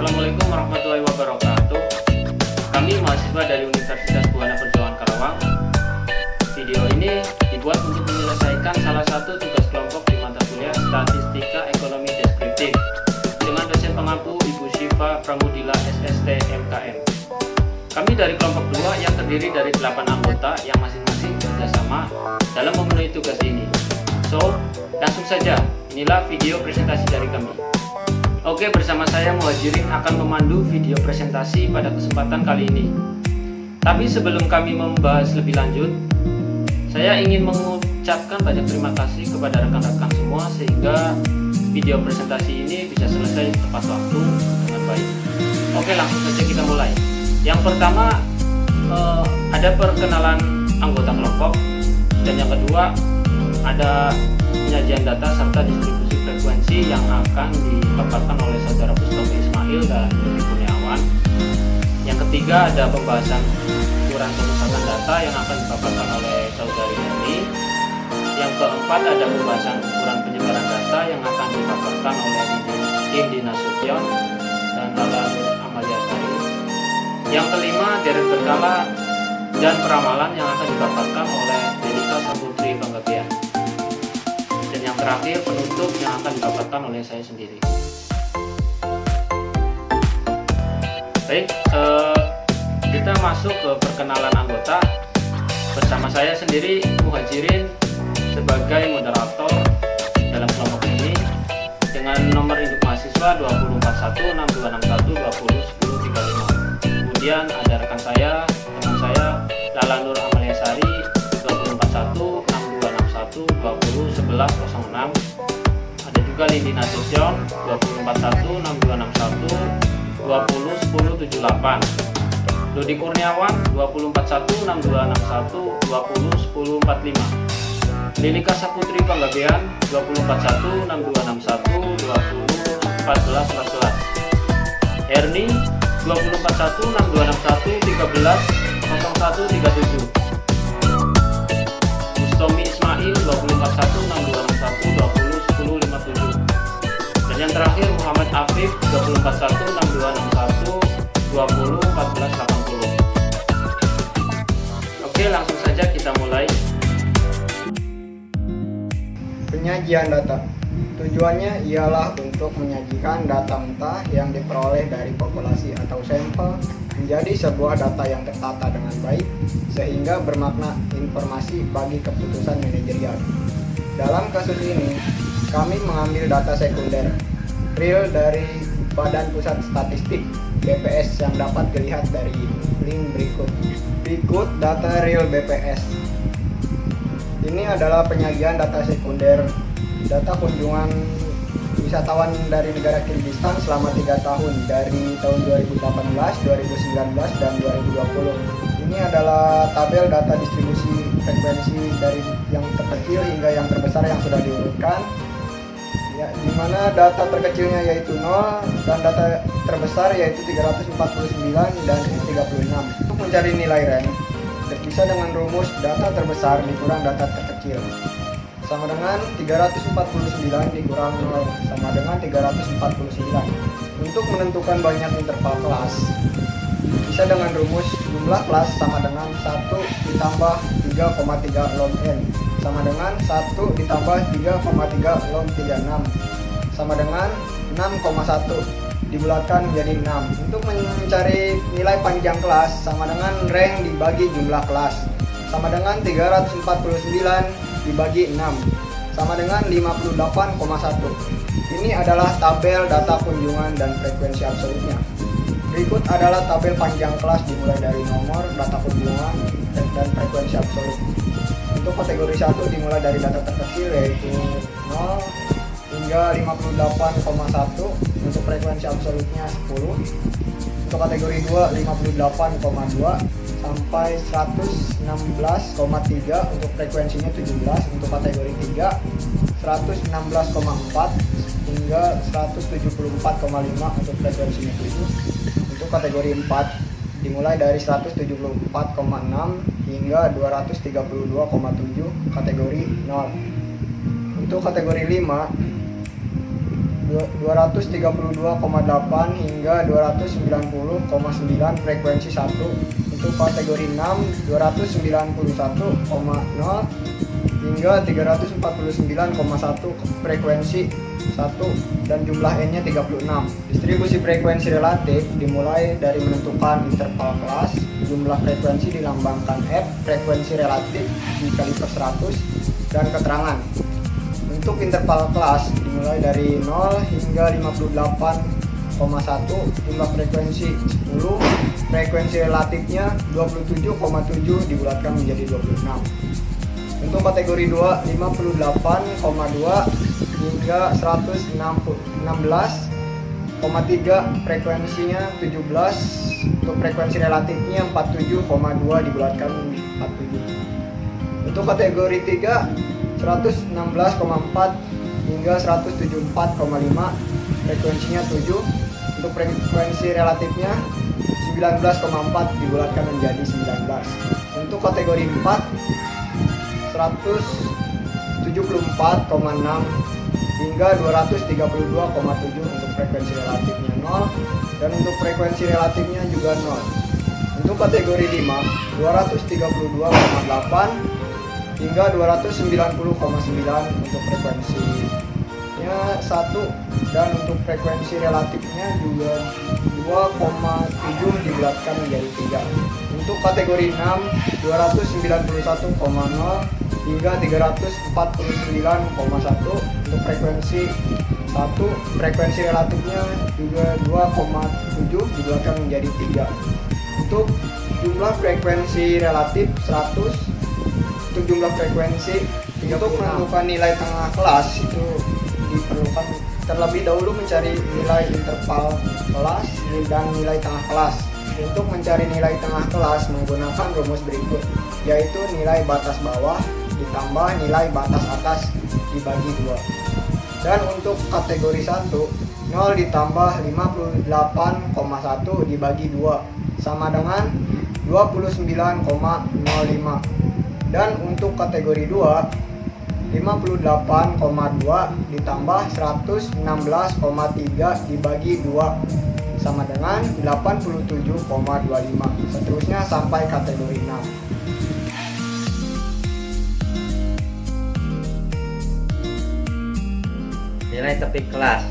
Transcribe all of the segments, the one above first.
Assalamualaikum warahmatullahi wabarakatuh. Kami mahasiswa dari Universitas Buana Perjuangan Karawang. Video ini dibuat untuk menyelesaikan salah satu tugas kelompok di mata kuliah Statistika Ekonomi Deskriptif dengan dosen pengampu Ibu Syifa Pramudila SST MKM. Kami dari kelompok 2 yang terdiri dari 8 anggota yang masing-masing bekerjasama dalam memenuhi tugas ini. So, langsung saja, inilah video presentasi dari kami. Oke, bersama saya Muhajirin akan memandu video presentasi pada kesempatan kali ini. Tapi sebelum kami membahas lebih lanjut, saya ingin mengucapkan banyak terima kasih kepada rekan-rekan semua sehingga video presentasi ini bisa selesai tepat waktu dengan baik. Oke, langsung saja kita mulai. Yang pertama ada perkenalan anggota kelompok, dan yang kedua ada penyajian data serta distribusi frekuensi yang akan dipaparkan oleh saudara Bustomi Ismail dan Dodi Kurniawan. Yang ketiga ada pembahasan ukuran pemusatan data yang akan dipaparkan oleh saudari Erni. Yang keempat ada pembahasan ukuran penyebaran data yang akan dipaparkan oleh Indi Nasution dan Lala Amalia Sari. Yang kelima deret berkala dan peramalan yang akan dipaparkan oleh Delika Saputri Panggabean. Dan yang terakhir penutup yang akan dipaparkan oleh saya sendiri. Baik, kita masuk ke perkenalan anggota. Bersama saya sendiri Muhajirin sebagai moderator dalam kelompok ini dengan nomor induk mahasiswa 2416261201035. Kemudian ada rekan saya, teman saya Lala Nur Amalia Sari 2416261201106. Ada juga Lindi Nasution 2416261201078. Dodi Kurniawan 2416261201045. Delika Saputri Panggabean 2416261201411. Erni 2416261130137. Bustomi Ismail 2416261201057. Dan yang terakhir Muhammad Afif 2416261201480. Oke, langsung saja kita mulai. Penyajian data. Tujuannya ialah untuk menyajikan data mentah yang diperoleh dari populasi atau sampel menjadi sebuah data yang tertata dengan baik sehingga bermakna informasi bagi keputusan manajerial. Dalam kasus ini, kami mengambil data sekunder real dari Badan Pusat Statistik BPS yang dapat dilihat dari link berikut. Berikut data real BPS. Ini adalah penyajian data sekunder data kunjungan wisatawan dari negara Kirgistan selama 3 tahun dari tahun 2018, 2019, dan 2020. Ini adalah tabel data distribusi frekuensi dari yang terkecil hingga yang terbesar yang sudah diurutkan. Ya, di mana data terkecilnya yaitu 0 dan data terbesar yaitu 349 dan 36. Untuk mencari nilai rank bisa dengan rumus data terbesar dikurang data terkecil sama dengan 349 dikurang 0 sama dengan 349. Untuk menentukan banyak interval kelas bisa dengan rumus jumlah kelas sama dengan 1 ditambah 3,3 log n sama dengan 1 ditambah 3,3 log 36 sama dengan 6,1 dibulatkan menjadi 6. Untuk mencari nilai panjang kelas sama dengan rank dibagi jumlah kelas sama dengan 349 dibagi 6 sama dengan 58,1. Ini adalah tabel data kunjungan dan frekuensi absolutnya. Berikut adalah tabel panjang kelas dimulai dari nomor, data kunjungan, dan frekuensi absolut. Untuk kategori 1 dimulai dari data terkecil yaitu 0 hingga 58,1. Untuk frekuensi absolutnya 10. Untuk kategori 2 58,2 sampai 116,3. Untuk frekuensinya 17. Untuk kategori 3 116,4 hingga 174,5 untuk frekuensinya 7. Untuk kategori 4 dimulai dari 174,6 hingga 232,7 kategori 0. Untuk kategori 5 232,8 hingga 290,9 frekuensi 1. Untuk kategori 6 291,0 hingga 349,1 frekuensi 1 dan jumlah N-nya 36. Distribusi frekuensi relatif dimulai dari menentukan interval kelas. Jumlah frekuensi dilambangkan F, frekuensi relatif dikali per 100, dan keterangan. Untuk interval kelas dimulai dari 0 hingga 58,1, jumlah frekuensi 10, frekuensi relatifnya 27,7 dibulatkan menjadi 26. Untuk kategori 2 58,2 hingga 116,3, frekuensinya 17, untuk frekuensi relatifnya 47,2 dibulatkan 47. Untuk kategori 3 116,4 hingga 174,5, frekuensinya 7, untuk frekuensi relatifnya 19,4 dibulatkan menjadi 19. Untuk kategori 4 174,6 hingga 232,7, untuk frekuensi relatifnya 0 dan untuk frekuensi relatifnya juga 0. Untuk kategori 5 232,8 hingga 290,9, untuk frekuensinya 1 dan untuk frekuensi relatifnya juga 2,7 dibulatkan menjadi 3. Untuk kategori 6 291,0 hingga 349,1, untuk frekuensi 1, frekuensi relatifnya juga 2,7 dibulatkan menjadi 3. Untuk jumlah frekuensi relatif 100. Untuk jumlah frekuensi untuk menentukan nilai tengah kelas itu diperlukan terlebih dahulu mencari nilai interval kelas dan nilai tengah kelas. Untuk mencari nilai tengah kelas menggunakan rumus berikut, yaitu nilai batas bawah ditambah nilai batas atas dibagi 2. Dan untuk kategori 1 0 ditambah 58,1 dibagi 2 sama dengan 29,05. Dan untuk kategori 2 58,2 ditambah 116,3 dibagi 2 sama dengan 87,25. Seterusnya sampai kategori 6. Nilai tepi kelas.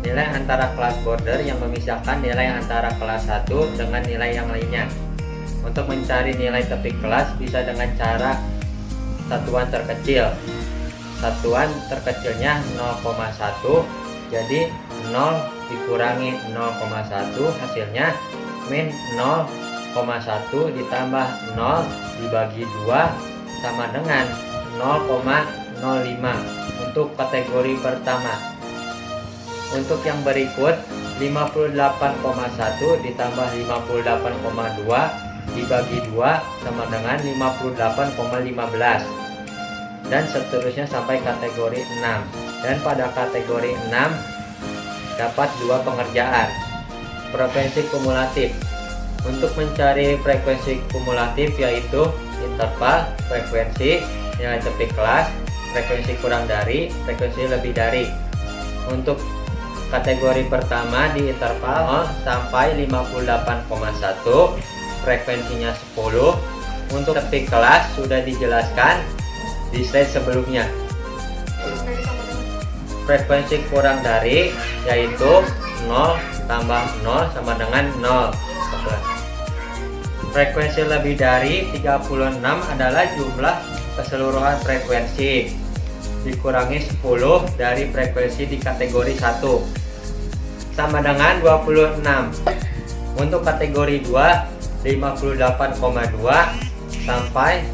Nilai antara kelas border yang memisahkan nilai antara kelas 1 dengan nilai yang lainnya. Untuk mencari nilai tepi kelas bisa dengan cara satuan terkecil. Satuan terkecilnya 0,1, jadi 0 dikurangi 0,1 hasilnya min 0,1 ditambah 0 dibagi 2 sama dengan 0,05 untuk kategori pertama. Untuk yang berikut 58,1 ditambah 58,2 dibagi 2 sama dengan 58,15 dan seterusnya sampai kategori 6. Dan pada kategori 6 dapat 2 pengerjaan. Frekuensi kumulatif. Untuk mencari frekuensi kumulatif yaitu interval, frekuensi, nilai tepi kelas, frekuensi kurang dari, frekuensi lebih dari. Untuk kategori pertama di interval 0 sampai 58,1, frekuensinya 10. Untuk tepi kelas sudah dijelaskan di slide sebelumnya. Frekuensi kurang dari yaitu 0 tambah 0 sama dengan 0. Frekuensi lebih dari 36 adalah jumlah keseluruhan frekuensi dikurangi 10 dari frekuensi di kategori 1 sama dengan 26. Untuk kategori 2 58,2 sampai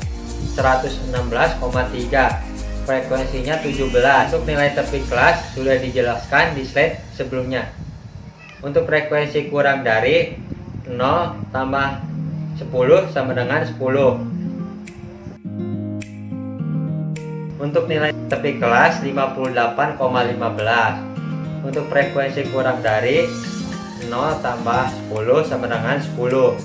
116,3, frekuensinya 17. Untuk nilai tepi kelas sudah dijelaskan di slide sebelumnya. Untuk frekuensi kurang dari 0 tambah 10 sama dengan 10. Untuk nilai tepi kelas 58,15. Untuk frekuensi kurang dari 0 tambah 10 sama dengan 10.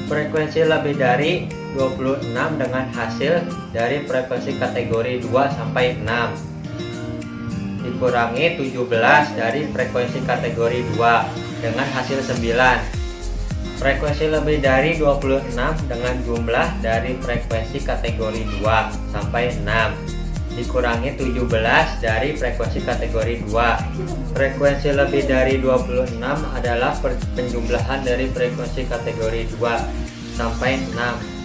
Frekuensi lebih dari 26 dengan hasil dari frekuensi kategori 2 sampai 6. dikurangi 17 dari frekuensi kategori 2 dengan hasil 9. Frekuensi lebih dari 26 dengan jumlah dari frekuensi kategori 2 sampai 6 dikurangi 17 dari frekuensi kategori 2. Frekuensi lebih dari 26 adalah penjumlahan dari frekuensi kategori 2 sampai 6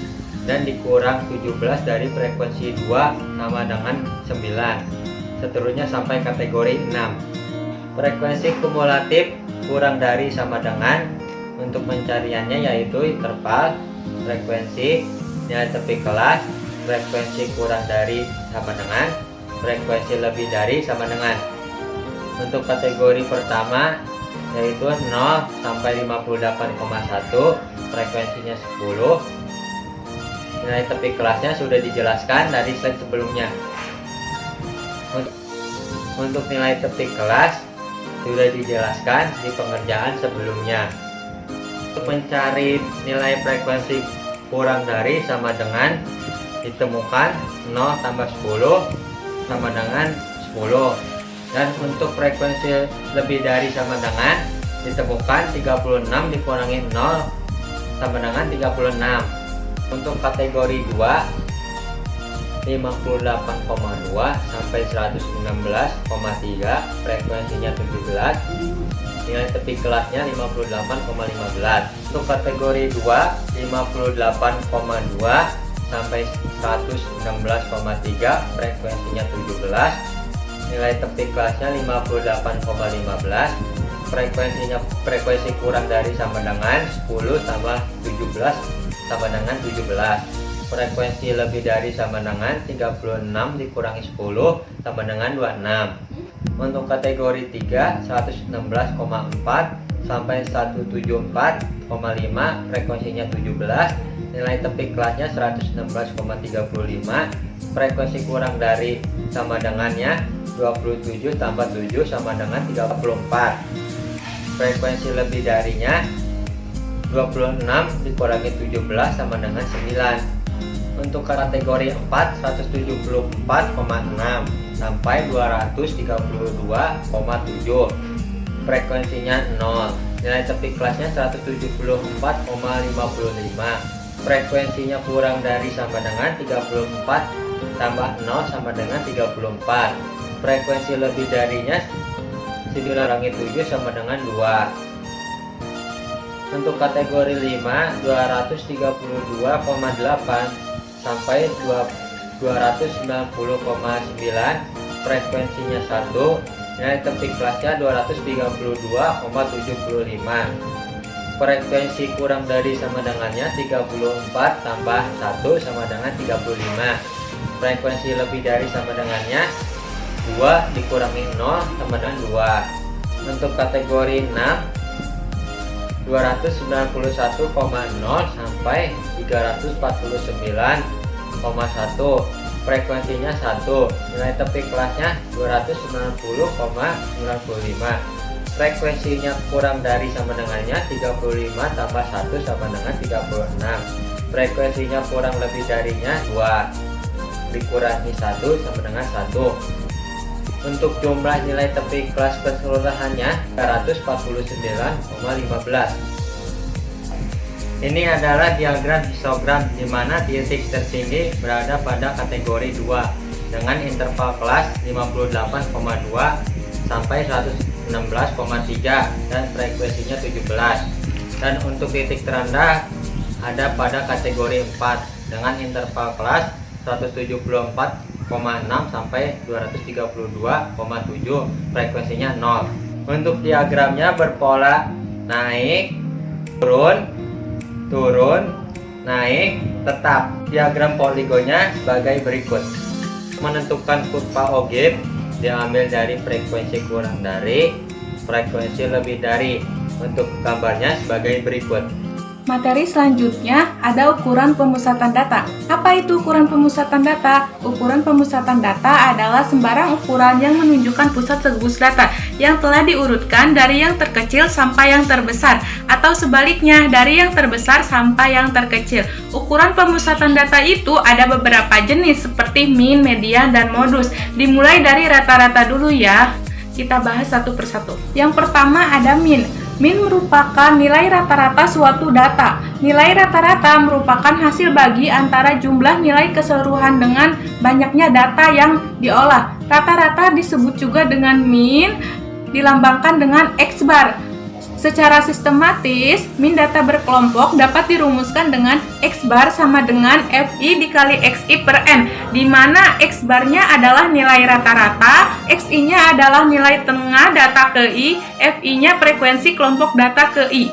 dan dikurang 17 dari frekuensi 2 sama dengan 9. Seterusnya sampai kategori 6. Frekuensi kumulatif kurang dari sama dengan, untuk pencariannya yaitu interval, frekuensi, nilai tepi kelas, frekuensi kurang dari sama dengan, frekuensi lebih dari sama dengan. Untuk kategori pertama yaitu 0 sampai 58,1, frekuensinya 10. Nilai tepi kelasnya sudah dijelaskan dari slide sebelumnya. Untuk nilai tepi kelas sudah dijelaskan di pengerjaan sebelumnya. Untuk mencari nilai frekuensi kurang dari sama dengan, ditemukan 0 tambah 10 sama dengan 10. Dan untuk frekuensi lebih dari sama dengan, ditemukan 36 dikurangi 0 sama dengan 36. Untuk kategori 2, 58,2 sampai 116,3, frekuensinya 17, nilai tepi kelasnya 58,15. Untuk kategori 2, 58,2 sampai 116,3, frekuensinya 17, nilai tepi kelasnya 58,15. Frekuensi kurang dari sama dengan 10 tambah 17 sama dengan 17. Frekuensi lebih dari sama dengan 36 dikurangi 10 sama dengan 26. Untuk kategori 3, 116,4 sampai 174,5, frekuensinya 17, nilai tepi kelasnya 116,35. Frekuensi kurang dari sama dengannya 27 tambah 7 sama dengan 34. Frekuensi lebih darinya 26 dikurangi 17 sama dengan 9. Untuk kategori 4, 174,6 sampai 232,7, frekuensinya 0, nilai tepi kelasnya 174,55. Frekuensinya kurang dari sama dengan 34 tambah 0 sama dengan 34. Frekuensi lebih darinya dikurangi 7 sama dengan 2. Untuk kategori 5, 232,8 sampai 290,9, frekuensinya 1, nilai tepi kelasnya 232,75. Frekuensi kurang dari sama dengannya 34 tambah 1 sama dengan 35. Frekuensi lebih dari sama dengannya 2 dikurangi 0 sama dengan 2. Untuk kategori 6, 291,0 sampai 349,1, frekuensinya 1, nilai tepi kelasnya 290,95. Frekuensinya kurang dari sama dengannya 35 tambah 1 sama dengan 36. Frekuensinya kurang lebih darinya 2 dikurangi 1 sama dengan 1. Untuk jumlah nilai tepi kelas keseluruhannya 349,15. Ini adalah diagram histogram di mana titik tertinggi berada pada kategori 2 dengan interval kelas 58,2 sampai 116,3 dan frekuensinya 17. Dan untuk titik terendah ada pada kategori 4 dengan interval kelas 174,6 sampai 232,7, frekuensinya 0. Untuk diagramnya berpola naik, turun, naik, tetap. Diagram poligonnya sebagai berikut. Menentukan kurva ogive diambil dari frekuensi kurang dari, frekuensi lebih dari. Untuk gambarnya sebagai berikut. Materi selanjutnya ada ukuran pemusatan data. Apa itu ukuran pemusatan data? Ukuran pemusatan data adalah sembarang ukuran yang menunjukkan pusat serbus data. yang telah diurutkan dari yang terkecil sampai yang terbesar, atau sebaliknya dari yang terbesar sampai yang terkecil. Ukuran pemusatan data itu ada beberapa jenis seperti min, median, dan modus. Dimulai dari rata-rata dulu ya. Kita bahas satu persatu. Yang pertama ada min. Min merupakan nilai rata-rata suatu data. Nilai rata-rata merupakan hasil bagi antara jumlah nilai keseluruhan dengan banyaknya data yang diolah. Rata-rata disebut juga dengan min, dilambangkan dengan X bar. Secara sistematis, min data berkelompok dapat dirumuskan dengan X bar sama dengan FI dikali XI per N, di mana X barnya adalah nilai rata-rata, XI-nya adalah nilai tengah data ke I, FI-nya frekuensi kelompok data ke I.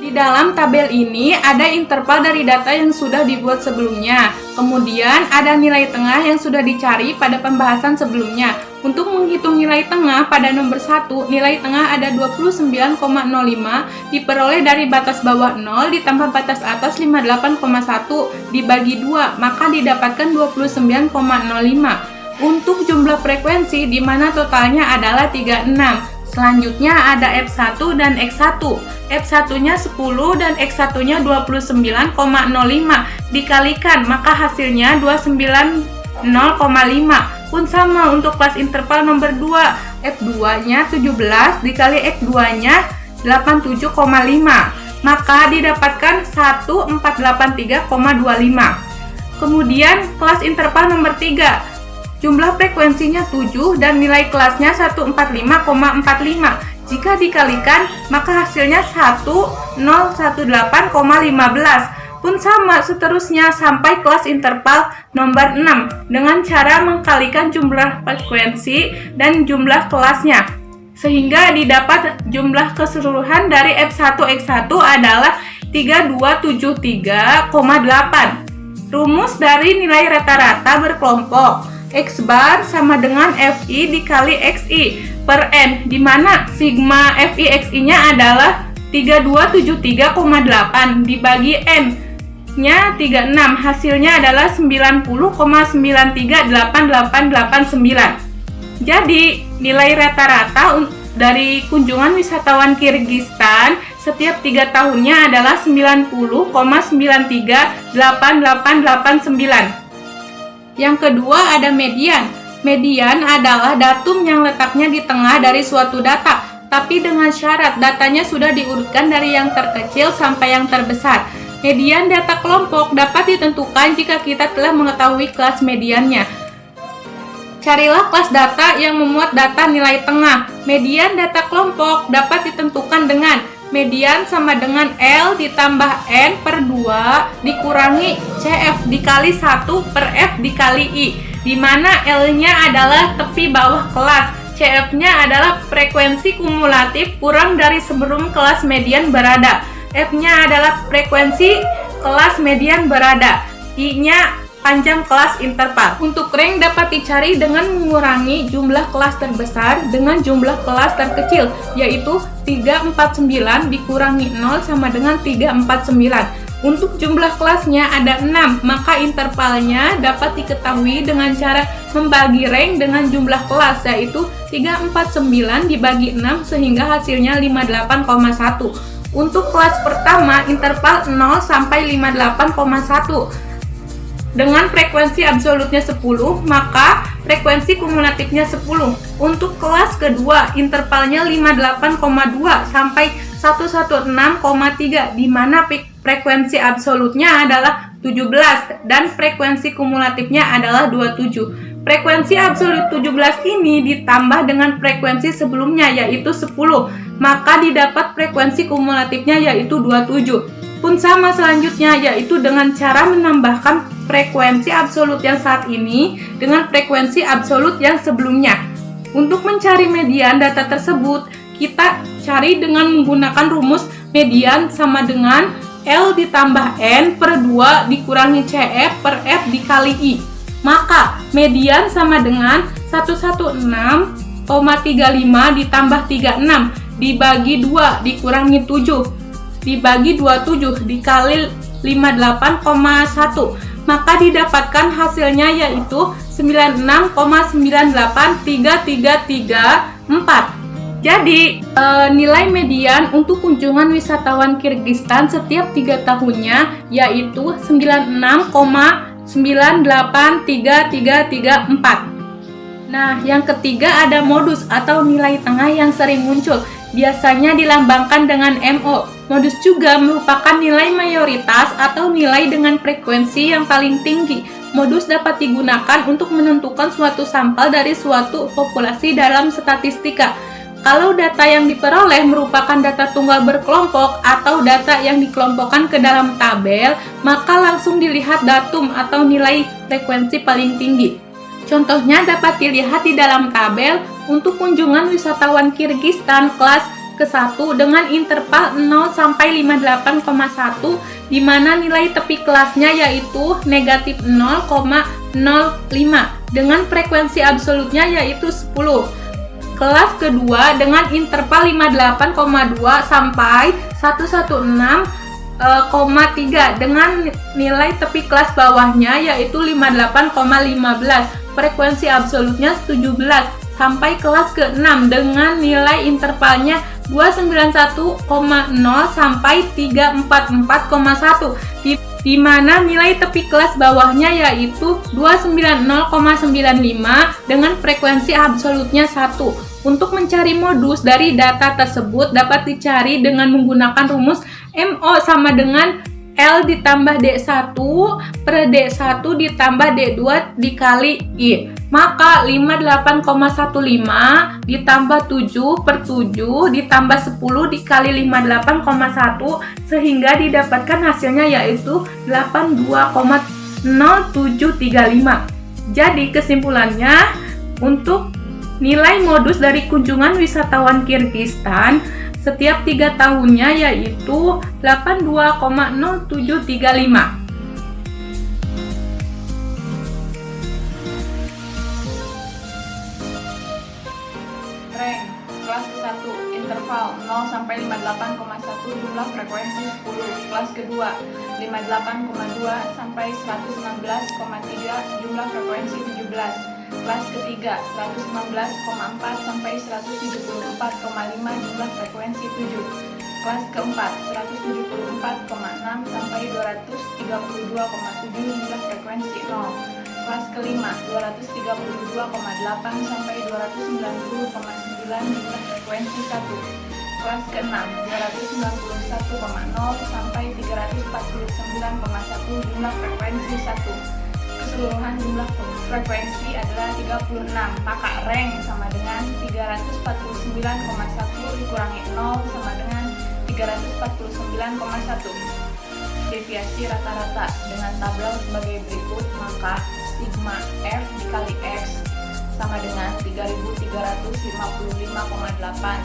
Di dalam tabel ini ada interval dari data yang sudah dibuat sebelumnya, kemudian ada nilai tengah yang sudah dicari pada pembahasan sebelumnya. Untuk menghitung nilai tengah pada nomor 1, nilai tengah ada 29,05 diperoleh dari batas bawah 0 ditambah batas atas 58,1 dibagi 2, maka didapatkan 29,05. Untuk jumlah frekuensi di mana totalnya adalah 36. Selanjutnya ada F1 dan X1. F1-nya 10 dan X1-nya 29,05 dikalikan, maka hasilnya 29,05. Pun sama untuk kelas interval nomor 2. F2-nya 17 dikali X2-nya 87,5. Maka didapatkan 1483,25. Kemudian kelas interval nomor 3. Jumlah frekuensinya 7 dan nilai kelasnya 145,45. Jika dikalikan, maka hasilnya 1018,15. Pun sama seterusnya sampai kelas interval nomor 6 dengan cara mengkalikan jumlah frekuensi dan jumlah kelasnya, sehingga didapat jumlah keseluruhan dari F1X1 adalah 3273,8. Rumus dari nilai rata-rata berkelompok X bar sama dengan FI dikali XI per N, di mana sigma FI XI-nya adalah 3273,8 dibagi N-nya 36, hasilnya adalah 90,938889. Jadi, nilai rata-rata dari kunjungan wisatawan Kirgistan setiap 3 tahunnya adalah 90,938889. Yang kedua ada median. Median adalah datum yang letaknya di tengah dari suatu data, tapi dengan syarat datanya sudah diurutkan dari yang terkecil sampai yang terbesar. Median data kelompok dapat ditentukan jika kita telah mengetahui kelas mediannya. Carilah kelas data yang memuat data nilai tengah. Median data kelompok dapat ditentukan dengan median sama dengan L ditambah N per 2 dikurangi CF dikali 1 per F dikali I, di mana L-nya adalah tepi bawah kelas, CF-nya adalah frekuensi kumulatif kurang dari sebelum kelas median berada, F-nya adalah frekuensi kelas median berada, I-nya panjang kelas interval. Untuk rank dapat dicari dengan mengurangi jumlah kelas terbesar dengan jumlah kelas terkecil, yaitu 349 dikurangi 0 sama dengan 349. Untuk jumlah kelasnya ada 6, maka intervalnya dapat diketahui dengan cara membagi rank dengan jumlah kelas, yaitu 349 dibagi 6 sehingga hasilnya 58,1. Untuk kelas pertama interval 0 sampai 58,1 dengan frekuensi absolutnya 10, maka frekuensi kumulatifnya 10. Untuk kelas kedua, intervalnya 58,2 sampai 116,3, di mana frekuensi absolutnya adalah 17 dan frekuensi kumulatifnya adalah 27. Frekuensi absolut 17 ini ditambah dengan frekuensi sebelumnya yaitu 10, maka didapat frekuensi kumulatifnya yaitu 27. Pun sama selanjutnya, yaitu dengan cara menambahkan frekuensi absolut yang saat ini dengan frekuensi absolut yang sebelumnya. Untuk mencari median data tersebut, kita cari dengan menggunakan rumus median sama dengan L ditambah N per 2 dikurangi CF per F dikali I. Maka, median sama dengan 116,35 ditambah 36 dibagi 2 dikurangi 7 dibagi 27 dikali 58,1, maka didapatkan hasilnya yaitu 96,9833334. Jadi, nilai median untuk kunjungan wisatawan Kirgistan setiap 3 tahunnya yaitu 96,983334. Nah, yang ketiga ada modus atau nilai tengah yang sering muncul. Biasanya dilambangkan dengan MO. Modus juga merupakan nilai mayoritas atau nilai dengan frekuensi yang paling tinggi. Modus dapat digunakan untuk menentukan suatu sampel dari suatu populasi dalam statistika. Kalau data yang diperoleh merupakan data tunggal berkelompok atau data yang dikelompokkan ke dalam tabel, maka langsung dilihat datum atau nilai frekuensi paling tinggi. Contohnya dapat dilihat di dalam tabel untuk kunjungan wisatawan Kirgistan kelas ke-1 dengan interval 0 sampai 58,1 di mana nilai tepi kelasnya yaitu negatif 0,05 dengan frekuensi absolutnya yaitu 10. Kelas kedua dengan interval 58,2 sampai 116,3 dengan nilai tepi kelas bawahnya yaitu 58,15. Frekuensi absolutnya 17 sampai kelas ke-6 dengan nilai intervalnya 291,0 sampai 344,1 di mana nilai tepi kelas bawahnya yaitu 290,95 dengan frekuensi absolutnya 1. Untuk mencari modus dari data tersebut dapat dicari dengan menggunakan rumus MO sama dengan L ditambah D1 per D1 ditambah D2 dikali I. Maka 58,15 ditambah 7 per 7 ditambah 10 dikali 58,1 sehingga didapatkan hasilnya yaitu 82,0735. Jadi kesimpulannya untuk nilai modus dari kunjungan wisatawan Kirgistan setiap 3 tahunnya yaitu 82,0735. Rank kelas ke-1 interval 0 sampai 58,1 jumlah frekuensi 10. Kelas kedua 58,2 sampai 116,3 jumlah frekuensi 17. Kelas ketiga 116,4 sampai 174,5 jumlah frekuensi 7. Kelas keempat 174,6 sampai 232,7 jumlah frekuensi 0. Kelas kelima 232,8 sampai 290,9 jumlah frekuensi 1. Kelas keenam 291,0 sampai 349,1 jumlah frekuensi 1. Keseluruhan jumlah frekuensi adalah 36, maka rank sama dengan 349,1 dikurangi 0 sama dengan 349,1. Deviasi rata-rata dengan tabel sebagai berikut, maka sigma F dikali X sama dengan 3355,8.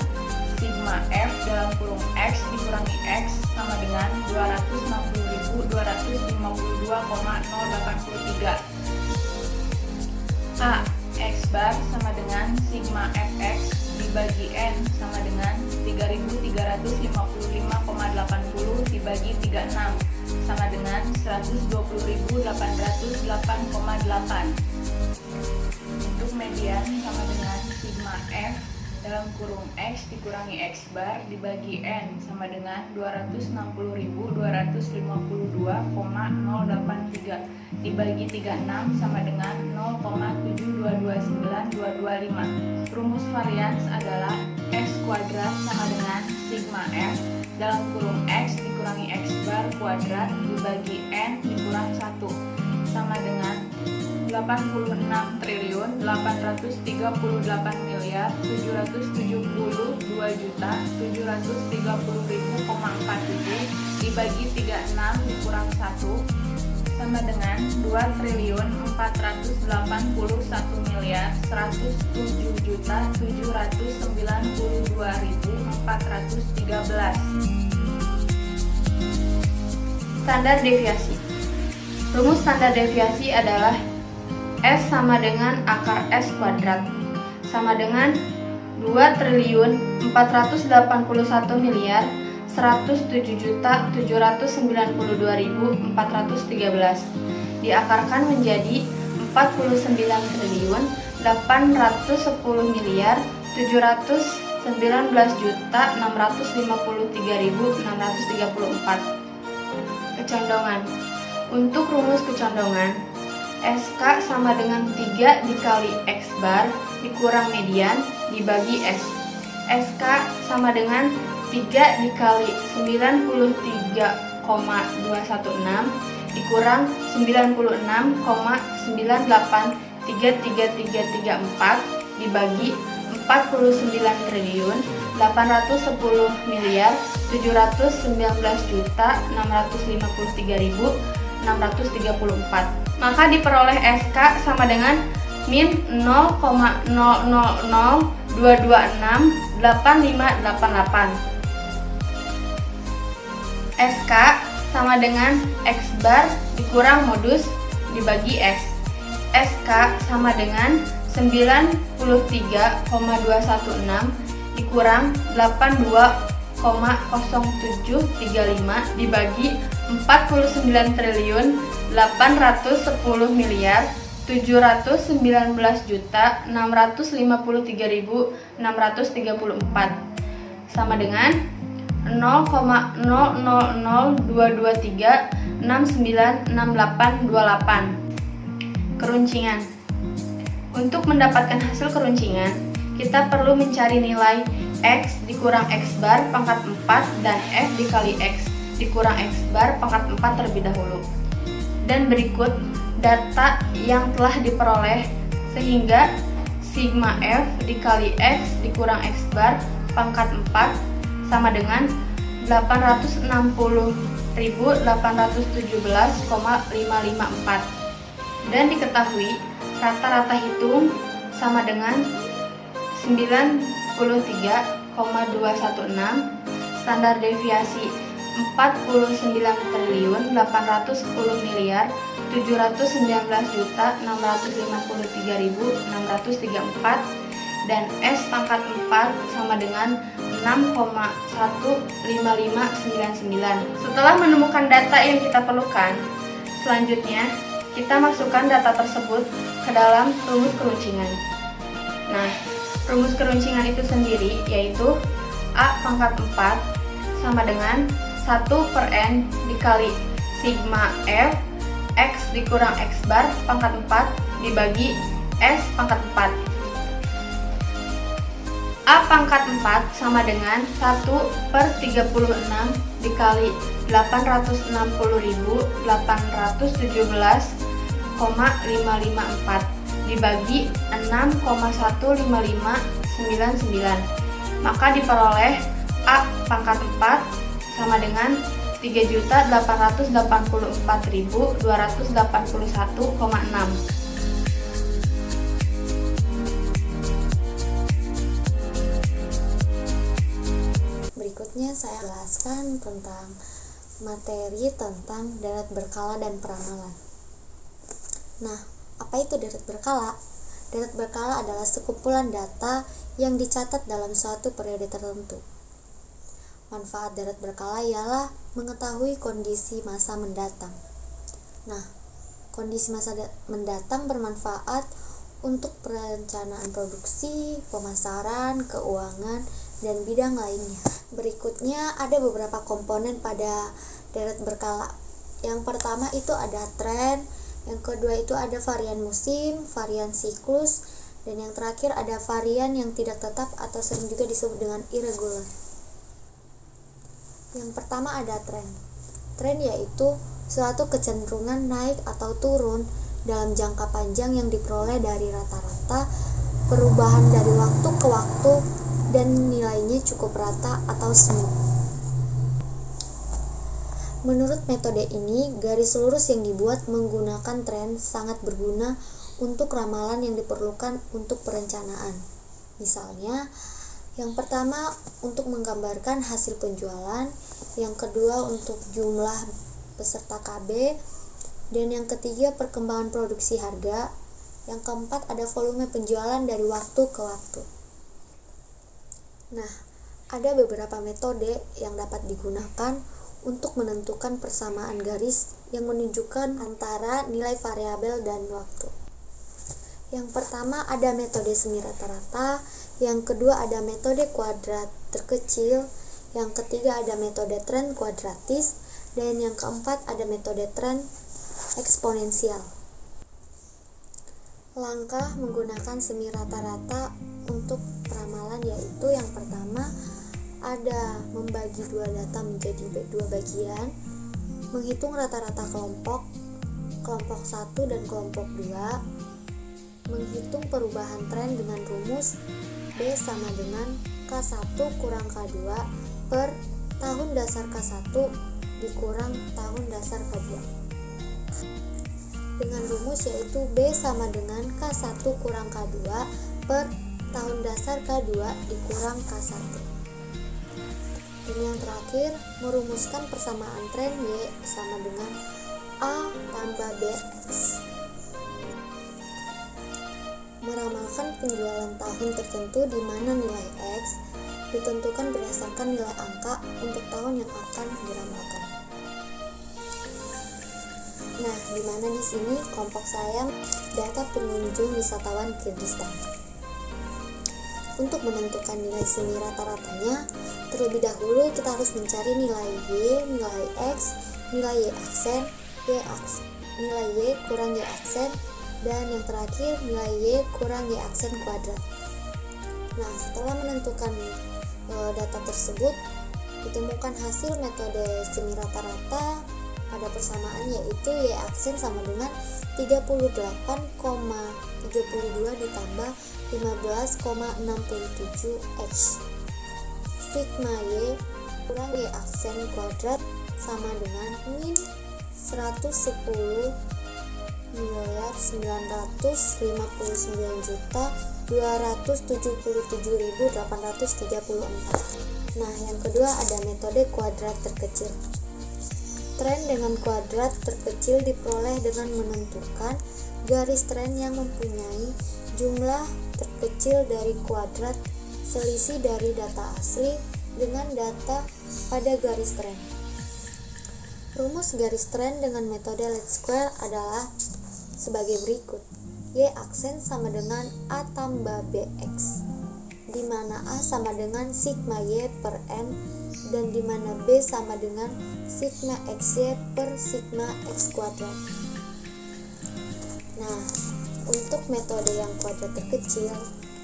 Sigma F dalam kurung X dikurangi X sama dengan 260.252,083. A. X bar sama dengan sigma Fx dibagi N sama dengan 3355,80 dibagi 36 sama dengan 120.808,8. Untuk median sama dengan sigma F dalam kurung X dikurangi X bar dibagi N sama dengan 260.252,083 dibagi 36 sama dengan 0,7229225. Rumus varians adalah X kuadrat sama dengan sigma F dalam kurung X dikurangi X bar kuadrat dibagi N dikurang 1 sama dengan 86.832.730.047 dibagi 36 dikurang 1 sama dengan 2.408.107.792.413. Standar deviasi. Rumus standar deviasi adalah S sama dengan akar S kuadrat sama dengan 2.471.107.792.413 diakarkan menjadi 49.810.719.999 19.653.634. Kecondongan. Untuk rumus kecondongan, SK sama dengan 3 dikali X bar dikurang median dibagi S. SK sama dengan 3 dikali 93,216 dikurang 96,983334 dibagi 49.719.653.634. Maka diperoleh SK sama dengan min 0,0002268588. SK sama dengan X bar dikurang modus dibagi S. SK sama dengan 93,216 dikurang 82,0735 dibagi 49.819.653.634 sama dengan 0,000223696828. Keruncingan. Untuk mendapatkan hasil keruncingan, kita perlu mencari nilai X dikurang X bar pangkat 4 dan F dikali X dikurang X bar pangkat 4 terlebih dahulu. Dan berikut data yang telah diperoleh sehingga sigma F dikali X dikurang X bar pangkat 4 sama dengan 860.817,554. Dan diketahui rata-rata hitung sama dengan 93,216, standar deviasi 49.719.653.634 dan S pangkat 4 sama dengan 6,15599. Setelah menemukan data yang kita perlukan, selanjutnya kita masukkan data tersebut ke dalam rumus keruncingan. Nah, rumus keruncingan itu sendiri yaitu A pangkat 4 sama dengan 1/N dikali sigma F X dikurang X bar pangkat 4 dibagi S pangkat 4. A pangkat 4 sama dengan 1/36 dikali 860.817,554 dibagi 6,15599. Maka diperoleh A pangkat 4 sama dengan 3.884.281,6. Berikutnya saya jelaskan tentang materi tentang deret berkala dan peramalan. Nah, apa itu deret berkala? Deret berkala adalah sekumpulan data yang dicatat dalam suatu periode tertentu. Manfaat deret berkala ialah mengetahui kondisi masa mendatang. Nah, kondisi masa mendatang bermanfaat untuk perencanaan produksi, pemasaran, keuangan, dan bidang lainnya. Berikutnya ada beberapa komponen pada deret berkala. Yang pertama itu ada tren, yang kedua itu ada varian musim, varian siklus, dan yang terakhir ada varian yang tidak tetap atau sering juga disebut dengan irregular. Yang pertama ada tren. Tren yaitu suatu kecenderungan naik atau turun dalam jangka panjang yang diperoleh dari rata-rata perubahan dari waktu ke waktu dan nilainya cukup rata atau semu. Menurut metode ini, garis lurus yang dibuat menggunakan tren sangat berguna untuk ramalan yang diperlukan untuk perencanaan. Misalnya, yang pertama untuk menggambarkan hasil penjualan, yang kedua untuk jumlah peserta KB, dan yang ketiga perkembangan produksi harga, yang keempat ada volume penjualan dari waktu ke waktu. Nah, ada beberapa metode yang dapat digunakan untuk menentukan persamaan garis yang menunjukkan antara nilai variabel dan waktu. Yang pertama ada metode semi rata-rata, yang kedua ada metode kuadrat terkecil, yang ketiga ada metode tren kuadratis, dan yang keempat ada metode tren eksponensial. Langkah menggunakan semi rata-rata untuk peramalan yaitu yang pertama ada membagi dua data menjadi dua bagian, menghitung rata-rata kelompok 1 dan kelompok 2, menghitung perubahan tren dengan rumus B sama dengan K1 kurang K2 per tahun dasar K1 dikurang tahun dasar K2. Dengan rumus yaitu B sama dengan K1 kurang K2 per tahun dasar K2 dikurang K1. Dan yang terakhir, merumuskan persamaan tren Y sama dengan A tambah BX. Meramalkan penjualan tahun tertentu di mana nilai X ditentukan berdasarkan nilai angka untuk tahun yang akan diramalkan. Nah, di mana di sini kelompok saya data pengunjung wisatawan Kyrgyzstan. Untuk menentukan nilai semi rata-ratanya, terlebih dahulu kita harus mencari nilai Y, nilai X, nilai Y aksen, nilai Y kurang Y aksen, dan yang terakhir nilai Y kurang Y aksen kuadrat. Nah, setelah menentukan data tersebut, ditemukan hasil metode semi rata-rata. Ada persamaan yaitu Y aksen sama dengan 38,32 ditambah 15,67 X. Sigma Y kurang Y aksen kuadrat sama dengan min 110.999.277.834. Nah, yang kedua ada metode kuadrat terkecil. Tren dengan kuadrat terkecil diperoleh dengan menentukan garis tren yang mempunyai jumlah terkecil dari kuadrat selisih dari data asli dengan data pada garis tren. Rumus garis tren dengan metode least square adalah sebagai berikut. Y aksen sama dengan A tambah BX, di mana A sama dengan sigma Y per M, dan di mana B sama dengan sigma XY per sigma X kuadrat. Nah, untuk metode yang kuadrat terkecil,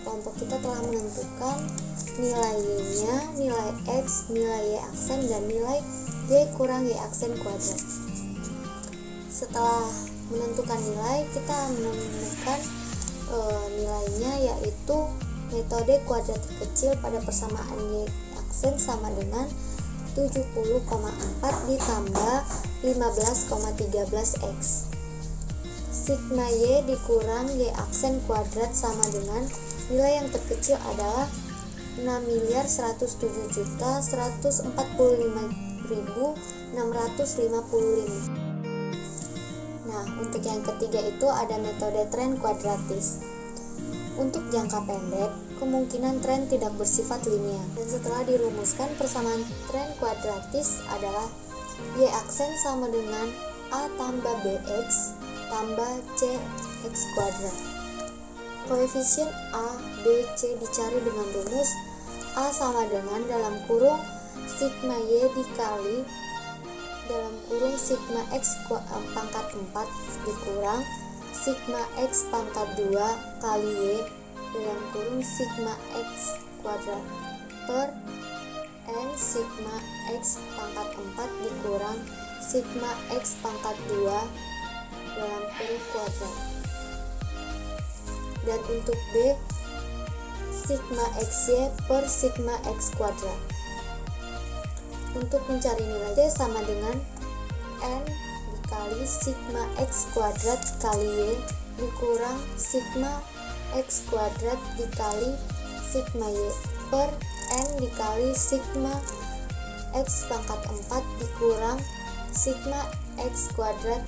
kelompok kita telah menentukan nilai Y-nya, nilai X, nilai Y aksen, dan nilai Y kurang Y aksen kuadrat. Setelah menentukan nilai, kita menemukan nilainya yaitu metode kuadrat terkecil pada persamaan Y aksen sama dengan 70,4 ditambah 15,13 X. Sigma Y dikurang Y aksen kuadrat sama dengan nilai yang terkecil adalah 6.107.145.655. Nah, untuk yang ketiga itu ada metode tren kuadratis. Untuk jangka pendek, kemungkinan tren tidak bersifat linear. Dan setelah dirumuskan, persamaan tren kuadratis adalah Y aksen sama dengan A tambah BX tambah CX kuadrat. Koefisien A, B, C dicari dengan rumus A sama dengan dalam kurung sigma Y dikali dalam kurung sigma X pangkat 4 dikurang sigma X pangkat 2 kali Y dalam kurung sigma X kuadrat per N sigma X pangkat 4 dikurang sigma X pangkat 2 dalam kurung kuadrat. Dan untuk B, sigma XY per sigma X kuadrat. Untuk mencari nilai C sama dengan N dikali sigma X kuadrat kali Y dikurang sigma X kuadrat dikali sigma Y per N dikali sigma X pangkat 4 dikurang sigma X kuadrat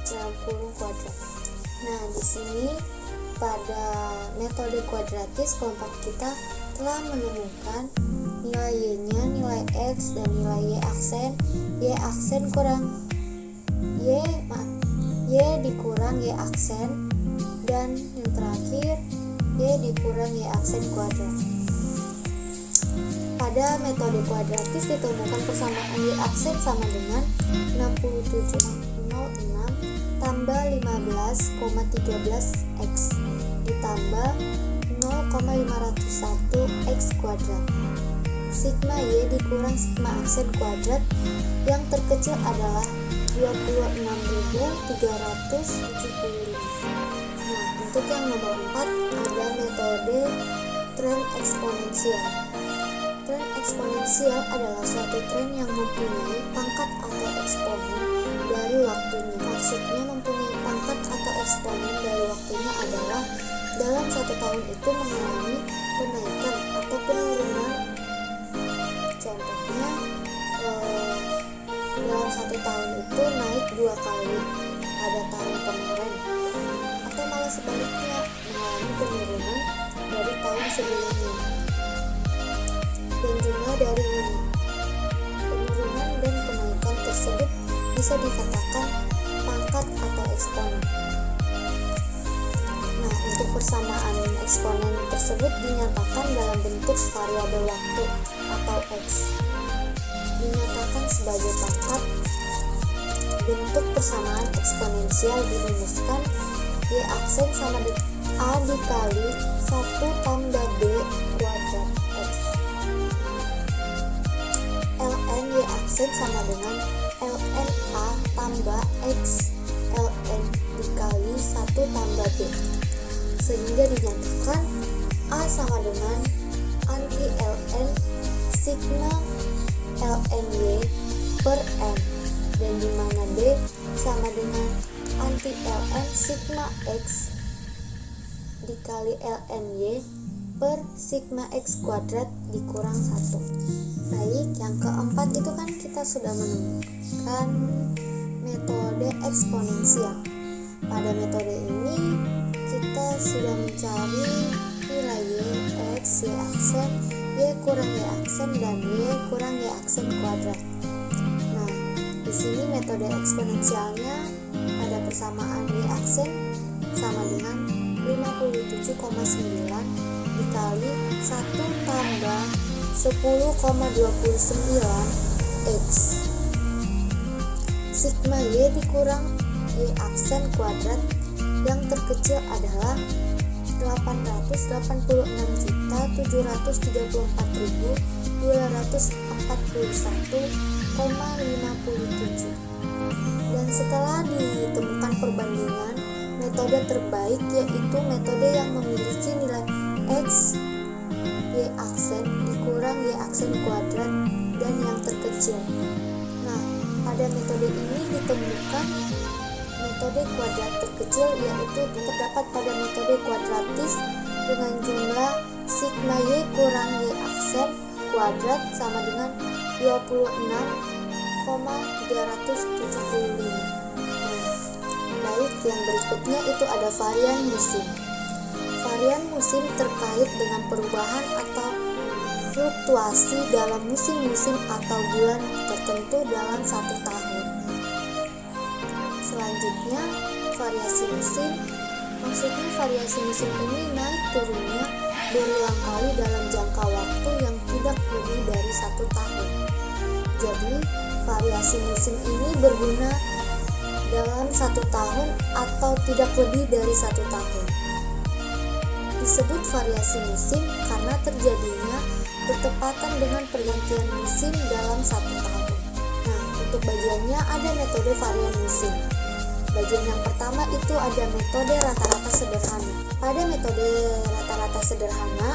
dalam kurung kuadrat. Nah, di sini pada metode kuadratis kelompok kita telah menemukan nilai Y-nya, nilai X, dan nilai Y aksen kurang Y dikurang Y aksen dan yang terakhir Y dikurang Y aksen kuadrat. Pada metode kuadratis ditemukan persamaan Y aksen sama dengan 67,06 tambah 15,13 X ditambah 0,501 X kuadrat. Sigma Y dikurang sigma aksen kuadrat yang terkecil adalah 26.375. Nah, untuk yang nomor 4 ada metode tren eksponensial. Tren eksponensial adalah suatu tren yang mempunyai pangkat atau eksponen dari waktunya. Maksudnya mempunyai pangkat atau eksponen dari waktunya adalah dalam 1 tahun itu mengalami kenaikan atau penurunan. Contohnya dalam 1 tahun itu naik 2 kali pada tahun kemarin, atau malah sebaliknya mengalami penurunan dari tahun sebelumnya. Dan jumlah dari ini, penurunan dan kenaikan tersebut bisa dikatakan pangkat atau eksponen. Nah, untuk persamaan eksponen tersebut dinyatakan dalam bentuk variabel waktu atau X. Dinyatakan sebagai pangkat. Bentuk persamaan eksponensial dirumuskan Y aksen sama dengan A dikali 1 tambah B kuadrat X. Ln Y aksen sama dengan ln A tambah X ln dikali 1 tambah B, sehingga dinyatakan A sama dengan anti ln sigma ln Y per N, dan dimana B sama dengan anti ln sigma X dikali ln Y per sigma X kuadrat dikurang 1. Baik, yang keempat itu kan kita sudah menemukan metode eksponensial. Pada metode ini kita sudah mencari nilai Y, X, Y aksen, Y kurang Y aksen, dan Y kurang Y aksen kuadrat. Nah, di sini metode eksponensialnya ada persamaan Y aksen sama dengan 57,9 dikali 1 tambah 10,29 X. Sigma Y dikurang Y aksen kuadrat yang terkecil adalah 886.241,57. Dan setelah ditemukan perbandingan, metode terbaik yaitu metode yang memiliki nilai X Y aksen dikurang Y aksen kuadrat dan yang terkecil. Nah, pada metode ini ditemukan metode kuadrat terkecil, yaitu terdapat pada metode kuadratis dengan jumlah sigma Y kurang Y aksen kuadrat sama dengan 26,375. Baik, yang berikutnya itu ada varian musim. Varian musim terkait dengan perubahan atau fluktuasi dalam musim-musim atau bulan tertentu dalam 1 tahun. Selanjutnya, variasi musim. Maksudnya variasi musim ini naik turunnya berulang kali dalam jangka waktu yang tidak lebih dari 1 tahun. Jadi, variasi musim ini berguna dalam 1 tahun atau tidak lebih dari 1 tahun. Disebut variasi musim karena terjadinya bertepatan dengan pergantian musim dalam 1 tahun. Nah, untuk bagiannya ada metode varian musim. Bagian yang pertama itu ada metode rata-rata sederhana. Pada metode rata-rata sederhana,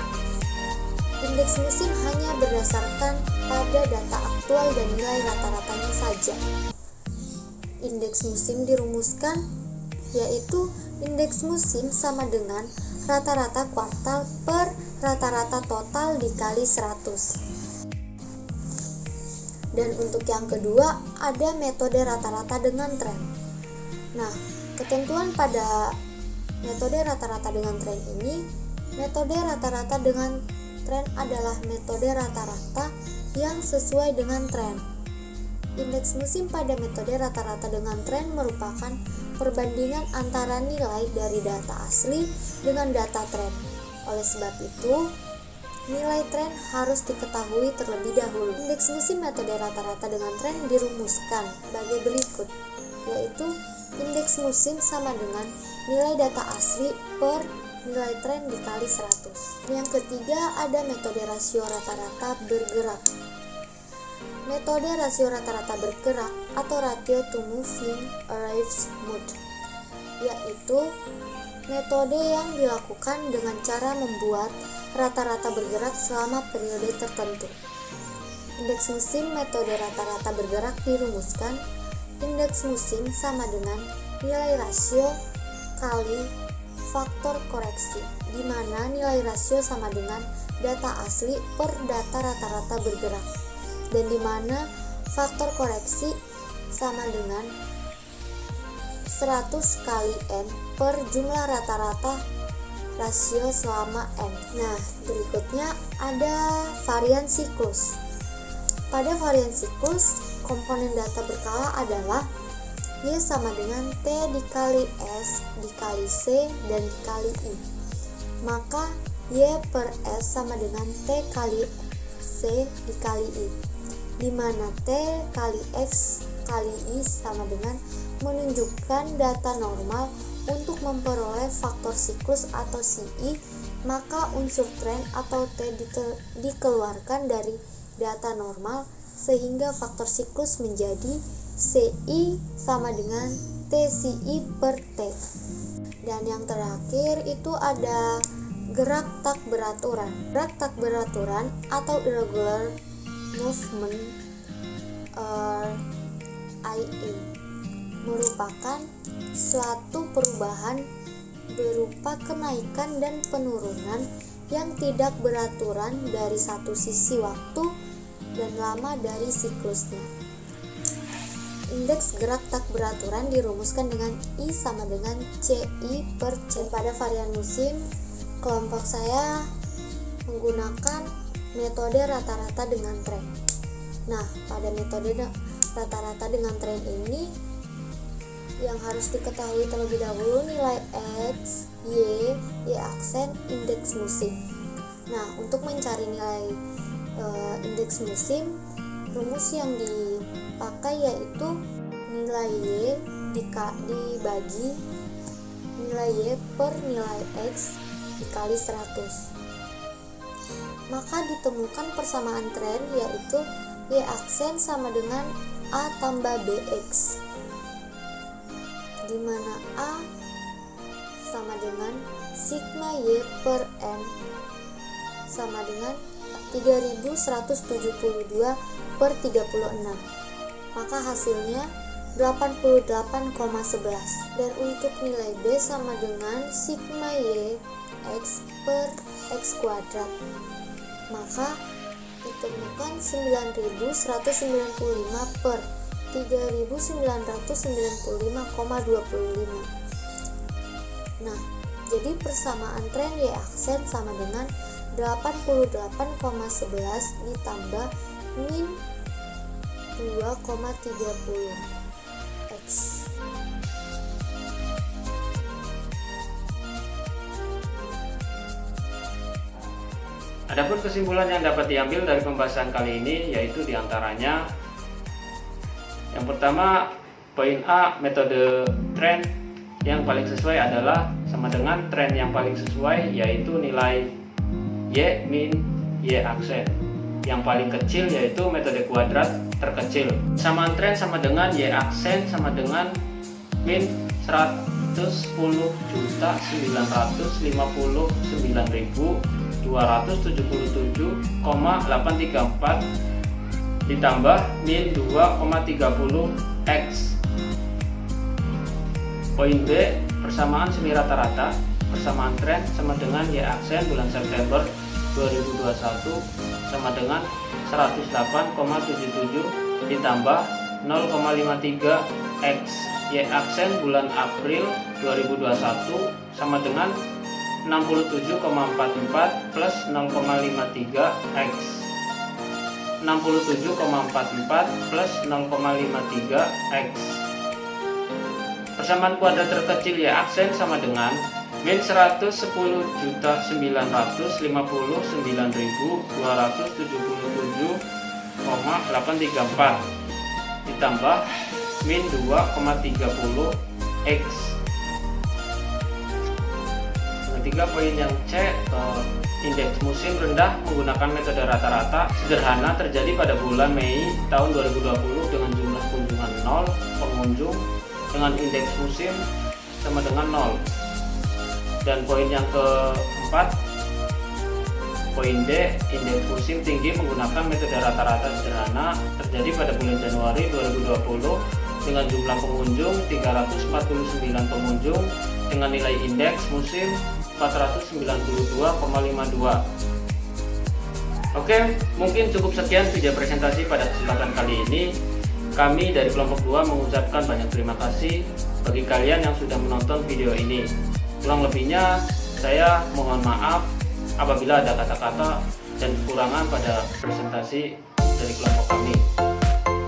indeks musim hanya berdasarkan pada data aktual dan nilai rata-ratanya saja. Indeks musim dirumuskan yaitu indeks musim sama dengan rata-rata kuartal per rata-rata total dikali 100. Dan untuk yang kedua ada metode rata-rata dengan tren. Nah, ketentuan pada metode rata-rata dengan tren ini, metode rata-rata dengan tren adalah metode rata-rata yang sesuai dengan tren. Indeks musim pada metode rata-rata dengan tren merupakan perbandingan antara nilai dari data asli dengan data tren. Oleh sebab itu, nilai tren harus diketahui terlebih dahulu. Indeks musim metode rata-rata dengan tren dirumuskan sebagai berikut, yaitu indeks musim sama dengan nilai data asli per nilai tren dikali 100. Yang ketiga ada metode rasio rata-rata bergerak. Metode rasio rata-rata bergerak atau ratio to moving average mode, yaitu metode yang dilakukan dengan cara membuat rata-rata bergerak selama periode tertentu. Indeks musim metode rata-rata bergerak dirumuskan indeks musim sama dengan nilai rasio kali faktor koreksi, di mana nilai rasio sama dengan data asli per data rata-rata bergerak, dan di mana faktor koreksi sama dengan 100 kali N per jumlah rata-rata rasio selama N. Nah, berikutnya ada varian siklus. Pada varian siklus, komponen data berkala adalah Y sama dengan T dikali S dikali C dan dikali I. Maka Y per S sama dengan T kali C dikali I, di mana T kali X kali I sama dengan menunjukkan data normal untuk memperoleh faktor siklus atau CI, maka unsur tren atau T dikeluarkan dari data normal sehingga faktor siklus menjadi CI sama dengan TCI per T. Dan yang terakhir itu ada gerak tak beraturan. Gerak tak beraturan atau irregular movement IE merupakan suatu perubahan berupa kenaikan dan penurunan yang tidak beraturan dari satu sisi waktu dan lama dari siklusnya. Indeks gerak tak beraturan dirumuskan dengan I sama dengan CI per C. Pada varian musim, kelompok saya menggunakan metode rata-rata dengan tren. Nah, pada metode rata-rata dengan tren ini yang harus diketahui terlebih dahulu nilai X, Y aksen, indeks musim. Nah, untuk mencari nilai indeks musim, rumus yang dipakai yaitu nilai Y dibagi nilai Y per nilai X dikali 100. Maka ditemukan persamaan tren yaitu Y aksen sama dengan A tambah BX, di mana A sama dengan sigma Y per N sama dengan 3172 per 36. Maka hasilnya 88,11. Dan untuk nilai B sama dengan sigma Y X per X kuadrat, maka ditemukan 9195 per 3995,25. Nah, jadi persamaan tren Y aksen sama dengan 88,11 ditambah min 2,30 X. Adapun kesimpulan yang dapat diambil dari pembahasan kali ini yaitu diantaranya yang pertama, poin A, metode tren yang paling sesuai adalah sama dengan tren yang paling sesuai yaitu nilai Y min Y aksen. Yang paling kecil yaitu metode kuadrat terkecil. Samaan tren sama dengan Y aksen sama dengan min 110.999.834 ditambah min 2,30 X. Poin B, persamaan semi rata-rata. Persamaan tren sama dengan Y aksen bulan September 2021 sama dengan 108,77 ditambah 0,53 X. Y aksen bulan April 2021 sama dengan 67,44 plus 0,53 X. 67,44 plus 0,53 X. Persamaan kuadrat terkecil Y aksen sama dengan min 110.909.277,834 ditambah min 2,30 X. Ketiga, poin yang C, indeks musim rendah menggunakan metode rata-rata sederhana terjadi pada bulan Mei tahun 2020 dengan jumlah kunjungan 0 pengunjung dengan indeks musim sama dengan 0. Dan poin yang keempat, poin D, indeks musim tinggi menggunakan metode rata-rata sederhana terjadi pada bulan Januari 2020 dengan jumlah pengunjung 349 pengunjung dengan nilai indeks musim 492,52. Oke, mungkin cukup sekian video presentasi pada kesempatan kali ini. Kami dari kelompok 2 mengucapkan banyak terima kasih bagi kalian yang sudah menonton video ini. Kurang lebihnya saya mohon maaf apabila ada kata-kata dan kekurangan pada presentasi dari kelompok kami.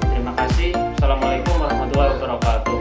Terima kasih. Assalamualaikum warahmatullahi wabarakatuh.